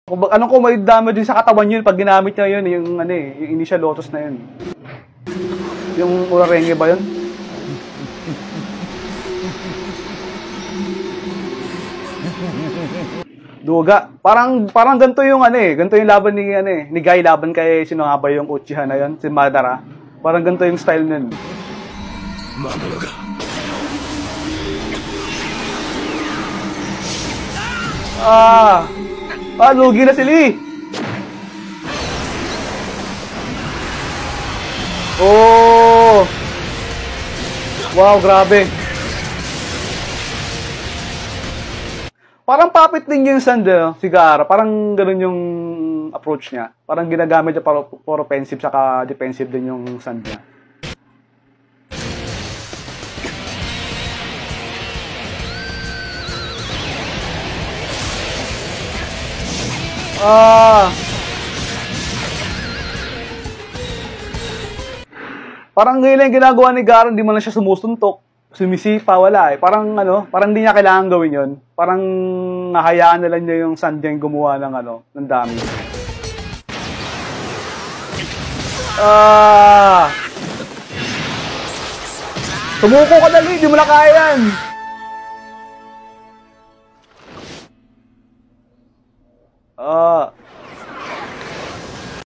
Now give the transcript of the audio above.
Anong kung may damage din sa katawan yun pag ginamit niya yun, yung ano eh, yung initial lotus na yun. Yung Urarenge ba yun? Duga. Parang ganito yung ano eh, ganito yung laban ni ano eh, ni Guy laban kay sino nga ba yung Uchiha na yun, si Madara. Parang ganito yung style nun. Lugi na si Lee. Oh! Wow, grabe. Parang puppet din yung Sand, si Gaara. Parang ganun yung approach niya. Parang ginagamit niya for offensive saka defensive din yung Sand niya. Parang ngayon lang ginagawa ni Gaara, hindi mo lang siya sumusuntok. Sumisipa, wala eh. Parang parang hindi niya kailangan gawin yon. Parang nahayaan na lang niya yung Sand yung gumawa ng ng dami. Sumuko ka dali, di mo na kaya yan.